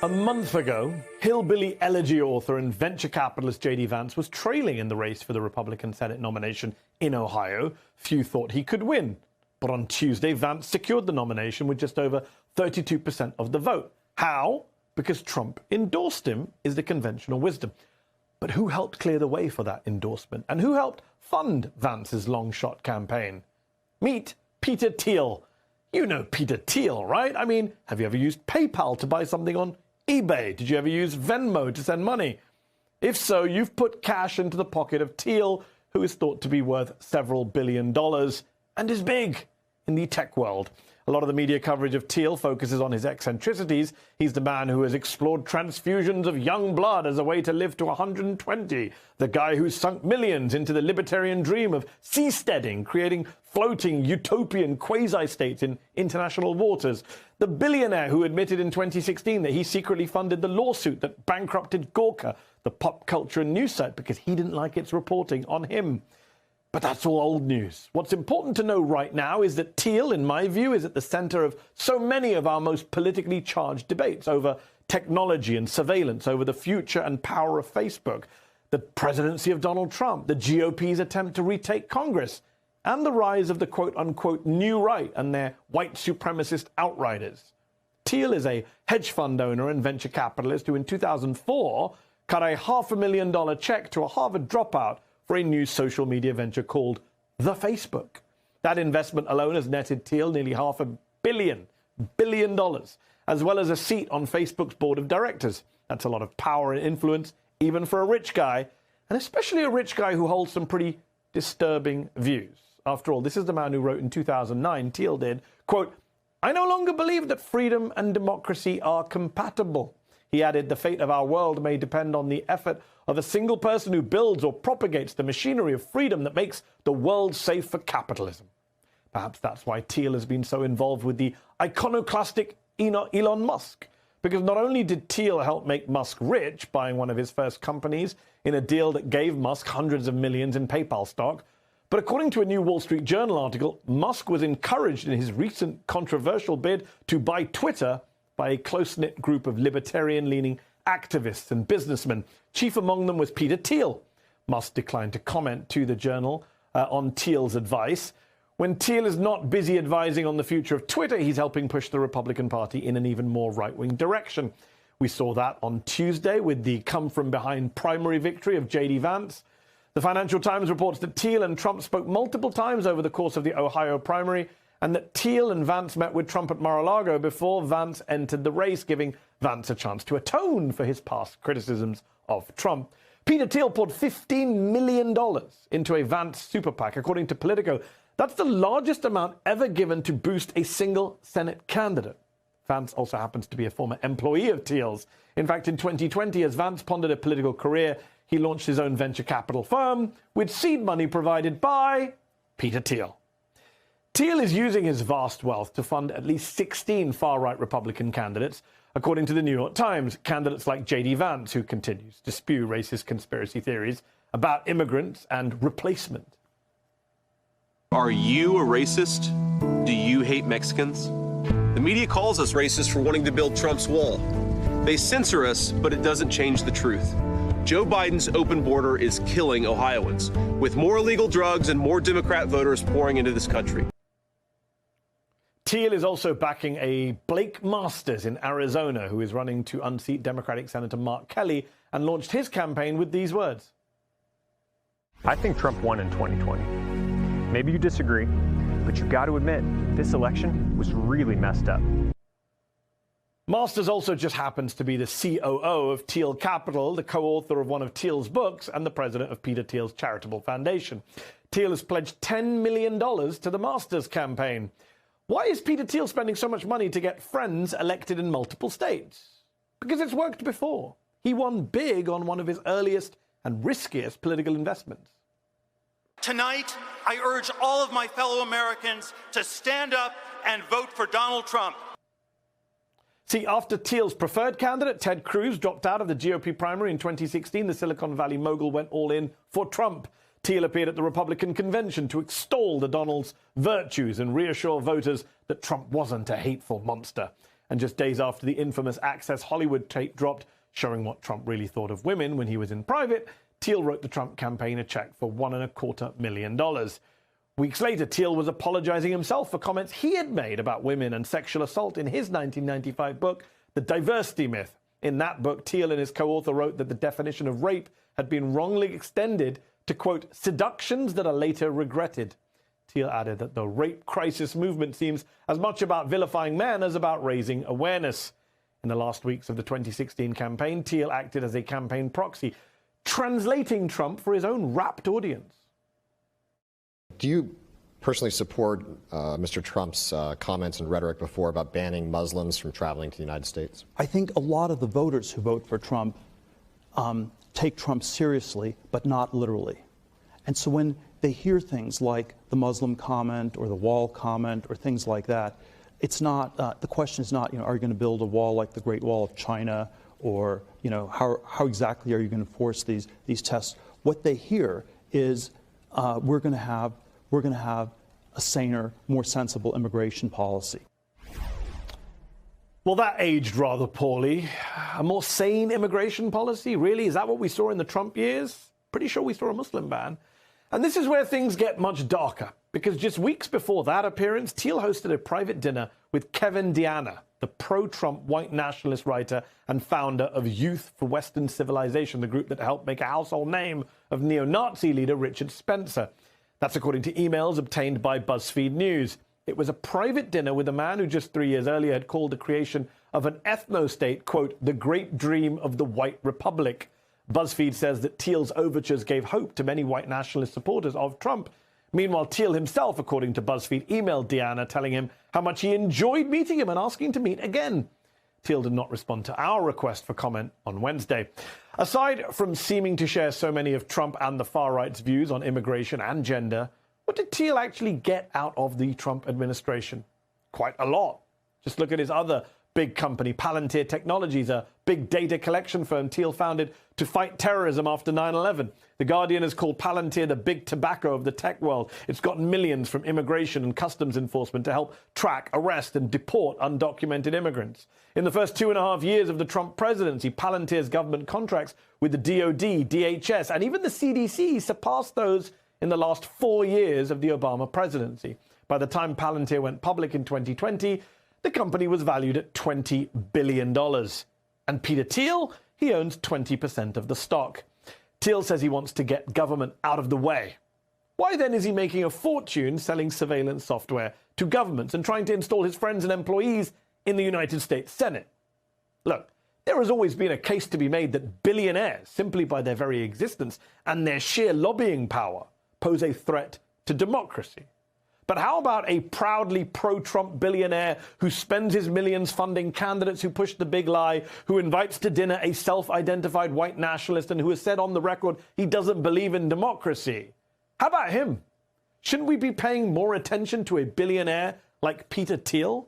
A month ago, hillbilly elegy author and venture capitalist J.D. Vance was trailing in the race for the Republican Senate nomination in Ohio. Few thought he could win. But on Tuesday, Vance secured the nomination with just over 32% of the vote. How? Because Trump endorsed him, is the conventional wisdom. But who helped clear the way for that endorsement? And who helped fund Vance's long-shot campaign? Meet Peter Thiel. You know Peter Thiel, right? I mean, have you ever used PayPal to buy something on eBay? Did you ever use Venmo to send money? If so, you've put cash into the pocket of Thiel, who is thought to be worth several $billion and is big in the tech world. A lot of the media coverage of Thiel focuses on his eccentricities. He's the man who has explored transfusions of young blood as a way to live to 120. The guy who sunk millions into the libertarian dream of seasteading, creating floating utopian quasi-states in international waters. The billionaire who admitted in 2016 that he secretly funded the lawsuit that bankrupted Gawker, the pop culture and news site, because he didn't like its reporting on him. But that's all old news. What's important to know right now is that Thiel, in my view, is at the center of so many of our most politically charged debates over technology and surveillance, over the future and power of Facebook, the presidency of Donald Trump, the GOP's attempt to retake Congress, and the rise of the quote-unquote new right and their white supremacist outriders. Thiel is a hedge fund owner and venture capitalist who in 2004 cut a $500,000 check to a Harvard dropout for a new social media venture called The Facebook. That investment alone has netted Thiel nearly $500 billion, as well as a seat on Facebook's board of directors. That's a lot of power and influence, even for a rich guy, and especially a rich guy who holds some pretty disturbing views. After all, this is the man who wrote in 2009, Thiel did, quote, "I no longer believe that freedom and democracy are compatible." He added, "The fate of our world may depend on the effort of a single person who builds or propagates the machinery of freedom that makes the world safe for capitalism." Perhaps that's why Thiel has been so involved with the iconoclastic Elon Musk. Because not only did Thiel help make Musk rich, buying one of his first companies in a deal that gave Musk hundreds of millions in PayPal stock, but according to a new Wall Street Journal article, Musk was encouraged in his recent controversial bid to buy Twitter by a close-knit group of libertarian-leaning activists and businessmen. Chief among them was Peter Thiel. Musk declined to comment to the Journal on Thiel's advice. When Thiel is not busy advising on the future of Twitter, he's helping push the Republican Party in an even more right-wing direction. We saw that on Tuesday with the come-from-behind primary victory of J.D. Vance. The Financial Times reports that Thiel and Trump spoke multiple times over the course of the Ohio primary, and that Thiel and Vance met with Trump at Mar-a-Lago before Vance entered the race, giving Vance a chance to atone for his past criticisms of Trump. Peter Thiel poured $15 million into a Vance super PAC, according to Politico. That's the largest amount ever given to boost a single Senate candidate. Vance also happens to be a former employee of Thiel's. In fact, in 2020, as Vance pondered a political career, he launched his own venture capital firm with seed money provided by Peter Thiel. Thiel is using his vast wealth to fund at least 16 far-right Republican candidates, according to the New York Times, candidates like J.D. Vance, who continues to spew racist conspiracy theories about immigrants and replacement. Are you a racist? Do you hate Mexicans? The media calls us racist for wanting to build Trump's wall. They censor us, but it doesn't change the truth. Joe Biden's open border is killing Ohioans, with more illegal drugs and more Democrat voters pouring into this country. Thiel is also backing a Blake Masters in Arizona, who is running to unseat Democratic Senator Mark Kelly, and launched his campaign with these words. I think Trump won in 2020. Maybe you disagree, but you've got to admit, this election was really messed up. Masters also just happens to be the COO of Thiel Capital, the co-author of one of Thiel's books, and the president of Peter Thiel's charitable foundation. Thiel has pledged $10 million to the Masters campaign. Why is Peter Thiel spending so much money to get friends elected in multiple states? Because it's worked before. He won big on one of his earliest and riskiest political investments. Tonight, I urge all of my fellow Americans to stand up and vote for Donald Trump. See, after Thiel's preferred candidate, Ted Cruz, dropped out of the GOP primary in 2016, the Silicon Valley mogul went all in for Trump. Thiel appeared at the Republican convention to extol the Donald's virtues and reassure voters that Trump wasn't a hateful monster. And just days after the infamous Access Hollywood tape dropped, showing what Trump really thought of women when he was in private, Thiel wrote the Trump campaign a check for $1.25 million. Weeks later, Thiel was apologizing himself for comments he had made about women and sexual assault in his 1995 book, The Diversity Myth. In that book, Thiel and his co-author wrote that the definition of rape had been wrongly extended to, quote, seductions that are later regretted. Thiel added that the rape crisis movement seems as much about vilifying men as about raising awareness. In the last weeks of the 2016 campaign, Thiel acted as a campaign proxy, translating Trump for his own rapt audience. Do you personally support Mr. Trump's comments and rhetoric before about banning Muslims from traveling to the United States? I think a lot of the voters who vote for Trump take Trump seriously, but not literally. And so when they hear things like the Muslim comment or the wall comment or things like that, it's not, the question is not, are you going to build a wall like the Great Wall of China, or, how exactly are you going to enforce these tests? What they hear is we're going to have a saner, more sensible immigration policy. Well, that aged rather poorly. A more sane immigration policy? Really? Is that what we saw in the Trump years? Pretty sure we saw a Muslim ban. And this is where things get much darker, because just weeks before that appearance, Thiel hosted a private dinner with Kevin Diana, the pro-Trump white nationalist writer and founder of Youth for Western Civilization, the group that helped make a household name of neo-Nazi leader Richard Spencer. That's according to emails obtained by BuzzFeed News. It was a private dinner with a man who just 3 years earlier had called the creation of an ethno-state, quote, the great dream of the white republic. BuzzFeed says that Thiel's overtures gave hope to many white nationalist supporters of Trump. Meanwhile, Thiel himself, according to BuzzFeed, emailed Diana telling him how much he enjoyed meeting him and asking to meet again. Thiel did not respond to our request for comment on Wednesday. Aside from seeming to share so many of Trump and the far right's views on immigration and gender, what did Thiel actually get out of the Trump administration? Quite a lot. Just look at his other big company, Palantir Technologies, a big data collection firm Thiel founded to fight terrorism after 9/11. The Guardian has called Palantir the big tobacco of the tech world. It's gotten millions from immigration and customs enforcement to help track, arrest, and deport undocumented immigrants. In the first 2.5 years of the Trump presidency, Palantir's government contracts with the DOD, DHS, and even the CDC surpassed those in the last 4 years of the Obama presidency. By the time Palantir went public in 2020, the company was valued at $20 billion. And Peter Thiel, he owns 20% of the stock. Thiel says he wants to get government out of the way. Why then is he making a fortune selling surveillance software to governments and trying to install his friends and employees in the United States Senate? Look, there has always been a case to be made that billionaires, simply by their very existence and their sheer lobbying power, pose a threat to democracy. But how about a proudly pro-Trump billionaire who spends his millions funding candidates who push the big lie, who invites to dinner a self-identified white nationalist, and who has said on the record he doesn't believe in democracy? How about him? Shouldn't we be paying more attention to a billionaire like Peter Thiel?